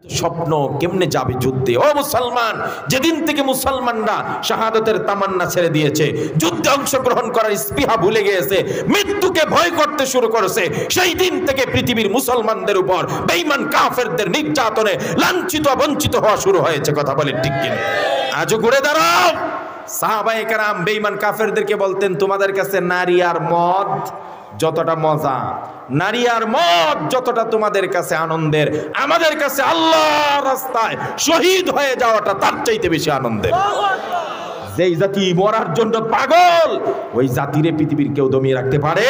স্বপ্ন কেমনে যাবে যুদ্ধে? ও মুসলমান, যেদিন থেকে মুসলমানরা শাহাদাতের তামান্না ছেড়ে দিয়েছে, যুদ্ধে অংশগ্রহণ করার স্পৃহা ভুলে গিয়েছে, মৃত্যুকে ভয় করতে শুরু করেছে, সেই দিন থেকে পৃথিবীর মুসলমানদের উপর বেঈমান কাফেরদের নির্যাতনে লাঞ্ছিত বঞ্চিত হওয়া শুরু হয়েছে। কথা বলে ঠিক কিনা? আজও ঘুরে দাঁড়াও। সাহাবায়ে কেরাম বেঈমান কাফেরদেরকে বলতেন, তোমাদের কাছে নারী আর মদ যতটা মজা, নারী আর মদ যতটা তোমাদের কাছে আনন্দের, আমাদের কাছে আল্লাহর রাস্তায় শহীদ হয়ে যাওয়াটা তার চাইতে বেশি আনন্দের। যেই জাতি মরার জন্য পাগল, ওই জাতিরে পৃথিবীর কেউ দমিয়ে রাখতে পারে?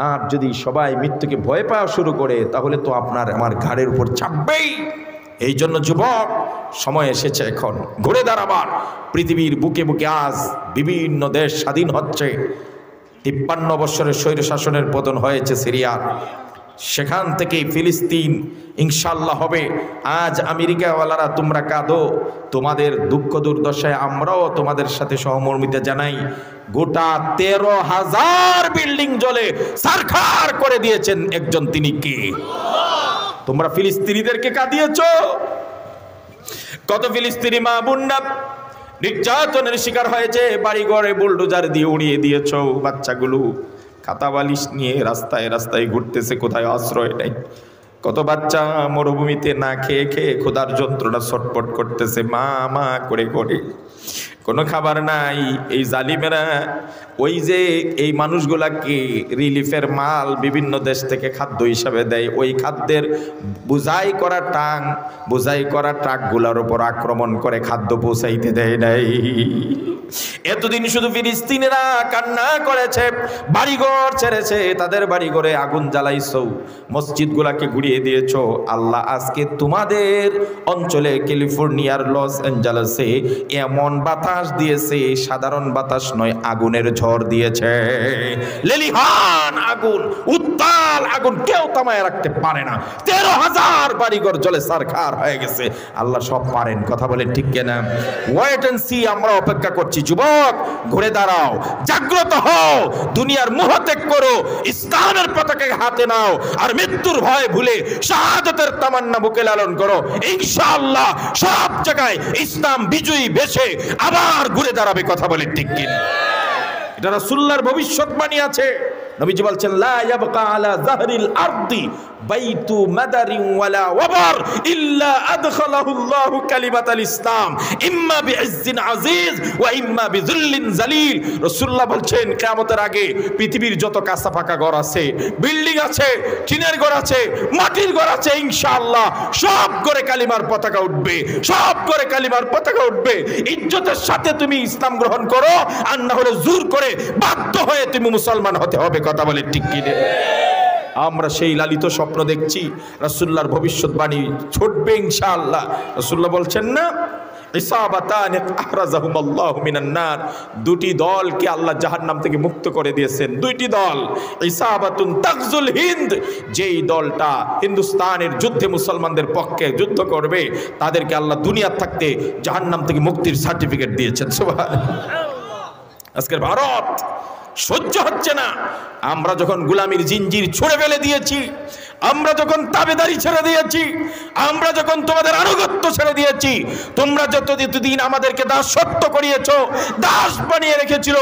আর যদি সবাই মৃত্যুকে ভয় পাওয়া শুরু করে, তাহলে তো আপনার আমার ঘাড়ের উপর চাপবেই। এই জন্য যুবক, সময় এসেছে এখন ঘুরে দাঁড়াবার। পৃথিবীর বুকে বুকে আজ বিভিন্ন দেশ স্বাধীন হচ্ছে। 53 বছরের স্বৈর শাসনের পতন হয়েছে সিরিয়ার, সেখান থেকেই ফিলিস্তিন ইনশাল্লাহ হবে। আজ আমেরিকাওয়ালারা তোমরা কাঁদো, তোমাদের দুঃখ দুর্দশায় আমরাও তোমাদের সাথে সহমর্মিতা জানাই। গোটা 13,000 বিল্ডিং জ্বলে ছারখার করে দিয়েছেন একজন, তিনি কে? তোমরা ফিলিস্তিনিদেরকে কাঁদিয়েছো। কত ফিলিস্তিনি মা বোনরা নির্যাতনের শিকার হয়েছে, বাড়ি ঘরে বুলডোজার দিয়ে উড়িয়ে দিয়েছ। বাচ্চাগুলো খাতা বালিশ নিয়ে রাস্তায় রাস্তায় ঘুরতেছে, কোথায় আশ্রয় নেই। কত বাচ্চা মরুভূমিতে না খেয়ে খেয়ে ক্ষুধার যন্ত্রণা ছটফট করতেছে, মা মা করে করে, কোনো খাবার নাই। এই জালিমেরা ওই যে এই মানুষগুলাকে রিলিফের মাল বিভিন্ন দেশ থেকে খাদ্য হিসাবে দেয়, ওই খাদ্যের বোঝাই করা ট্রাকগুলোর উপর আক্রমণ করে খাদ্য পৌঁছাইতে দেয় নাই। এতদিন শুধু ফিলিস্তিনিরা কান্না করেছে, বাড়িঘর ছেড়েছে, তাদের বাড়িঘরে আগুন জ্বালাইছো, মসজিদগুলাকে গুড়িয়ে দিয়েছো। আল্লাহ আজকে তোমাদের অঞ্চলে ক্যালিফোর্নিয়ার লস অ্যাঞ্জেলেসে এমন বাতাস দিয়েছে, সাধারণ বাতাস নয়, আগুনের ঝড় দিয়েছে। লেলিহান আগুন, উত্তাল আগুন, কেউ থামায় রাখতে পারে না। 13,000 বাড়িঘর জ্বলে ছারখার হয়ে গেছে। আল্লাহ সব পারেন। কথা বলে ঠিক কিনা? ওয়েট এন্ড সি, আমরা অপেক্ষা করছি। যুবক, ঘুরে দাঁড়াও, জাগ্রত হও, দুনিয়ার মোহ ত্যাগ করো, ইসলামের পতাকাকে হাতে নাও, আর মৃত্যুর ভয় ভুলে শাহাদাতের তামান্না বুকে লালন করো। ইনশাআল্লাহ সব জায়গায় ইসলাম বিজয়ী বেশে আবার ঘুরে দাঁড়াবে। কথা বলে ঠিক কিনা? এটা রাসূলুল্লাহর ভবিষ্যৎবাণী আছে। নবীজি বলছেন, লা ইয়াবকা আলা যাহরিল আরদি বাইতু মাদারিন ওয়ালা ওয়াবার ইল্লা আদখালাহুল্লাহু কালিমাতাল ইসলাম ইম্মা বিইজ্জিন আজিজ ওয়া ইম্মা বিযুল্লিন যালিল। রাসূলুল্লাহ বলছেন, কিয়ামতের আগে পৃথিবীর যত কাঁচা পাকা ঘর আছে, বিল্ডিং আছে, টিনের ঘর আছে, মাটির ঘর আছে, ইনশাআল্লাহ সব ঘরে কালিমার পতাকা উঠবে, সব ঘরে কালিমার পতাকা উঠবে। ইজ্জতের সাথে তুমি ইসলাম গ্রহণ করো, আর না হলে জোর করে বাধ্য হয়ে তুমি মুসলমান হতে হবে। কথা বলে ঠিক কি? আমরা সেই লালিত স্বপ্ন দেখছি, রাসূলুল্লাহর ভবিষ্যৎবাণী ছুটবে ইনশাআল্লাহ। রাসূলুল্লাহ বলছেন না, ইসাবাতান আহরাজাহুমুল্লাহু মিনান নার, দুটি দলকে আল্লাহ জাহান্নাম থেকে মুক্ত করে দিয়েছেন। দুইটি দল, ইসাবাতুন তাগজুল হিন্দ, যেই দলটা হিন্দুস্তানের যুদ্ধে মুসলমানদের পক্ষে যুদ্ধ করবে, তাদেরকে আল্লাহ দুনিয়া থাকতে জাহান্নাম থেকে মুক্তির সার্টিফিকেট দিয়েছেন। সুবহানাল্লাহ। আজকের ভারত সহ্য হচ্ছে না। আমরা যখন গোলামির জিঞ্জির ছুঁড়ে ফেলে দিয়েছি, আমরা যখন তাবেদারি ছেড়ে দিয়েছি, আমরা যখন তোমাদের আনুগত্য ছেড়ে দিয়েছি, তোমরা যতদিন আমাদেরকে দাসত্ব করিয়েছো, দাস বানিয়ে রেখেছিল,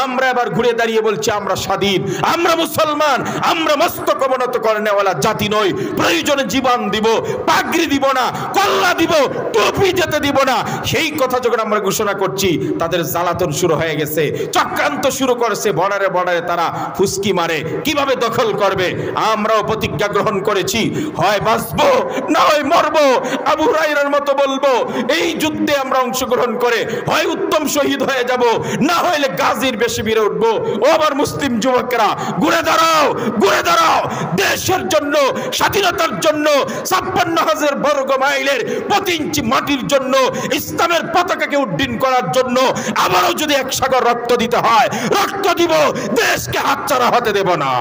আমরা এবার ঘুরে দাঁড়িয়ে বলছি আমরা স্বাধীন, আমরা মুসলমান, আমরা মস্তক অবনত করে নেওয়ালা জাতি নই। প্রয়োজনে জীবন দিব, পাগড়ি দিব না, কল্লা দিব, টুপি যেতে দিব না। সেই কথা যখন আমরা ঘোষণা করছি, তাদের জ্বালাতন শুরু হয়ে গেছে, চক্রান্ত শুরু করেছে। বর্ডারে বর্ডারে তারা ফুসকি মারে, কিভাবে দখল করবে। আমরাও প্রতিজ্ঞা গ্রহণ করেছি, হয় বাঁচবো না হয় মরবো। আবু হুরায়রার মতো বলবো, এই যুদ্ধে আমরা অংশগ্রহণ করে হয় উত্তম শহীদ হয়ে যাব, না হইলে গাজীর বেশি বেড়ে উঠবো। ও আমার মুসলিম যুবকেরা, ঘুরে দাঁড়াও, ঘুরে দাঁড়াও। দেশের জন্য, স্বাধীনতার জন্য, 56,000 বর্গ মাইলের প্রতি ইঞ্চি মাটির জন্য, ইসলামের পতাকাকে উড্ডীন করার জন্য আবারও যদি 1 সাগর রক্ত দিতে হয়, রক্ত দিব, দেশকে হাতছাড়া হতে দেব না।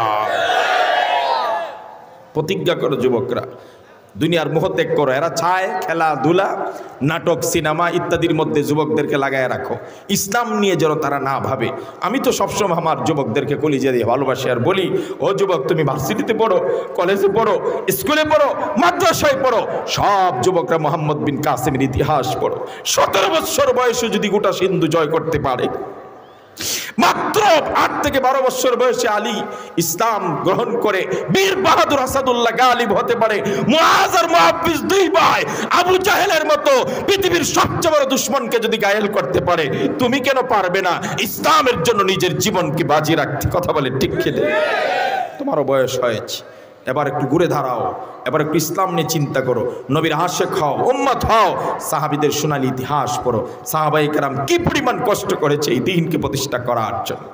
প্রতিজ্ঞা করো যুবকরা, দুনিয়ার মোহ ত্যাগ করো। এরা চায় খেলাধুলা, নাটক, সিনেমা ইত্যাদির মধ্যে যুবকদেরকে লাগায় রাখো, ইসলাম নিয়ে যেন তারা না ভাবে। আমি তো সবসময় আমার যুবকদেরকে কলিজা দিয়ে ভালোবাসি আর বলি, ও যুবক, তুমি ভার্সিটিতে পড়ো, কলেজে পড়ো, স্কুলে পড়ো, মাদ্রাসায় পড়ো, সব যুবকরা মোহাম্মদ বিন কাসেমের ইতিহাস পড়ো। 17 বছর বয়সে যদি গোটা সিন্ধু জয় করতে পারে, মাত্র 8 থেকে 12 বছর বয়সে আলী ইসলাম গ্রহণ করে বীর বাহাদুর আসাদুল্লাহ গালিব হতে পারে, মুআজ আর মুআব্বিস 2 ভাই আবু জাহেলের মতো পৃথিবীর সবচেয়ে বড় দুশমনকে যদি গায়েল করতে পারে, তুমি কেন পারবে না ইসলামের জন্য নিজের জীবনকে বাজি রাখতে? কথা বলে ঠিক খেলে? তোমারও বয়স হয়েছে, এবার একটু ঘুরে দাঁড়াও, এবার একটু ইসলাম নিয়ে চিন্তা করো, নবীর আশিক হও, উম্মত হও, সাহাবীদের সোনালী ইতিহাস পড়ো, সাহাবায়ে কেরাম কি পরিমাণ কষ্ট করেছে এই দ্বীনকে প্রতিষ্ঠা করার জন্য।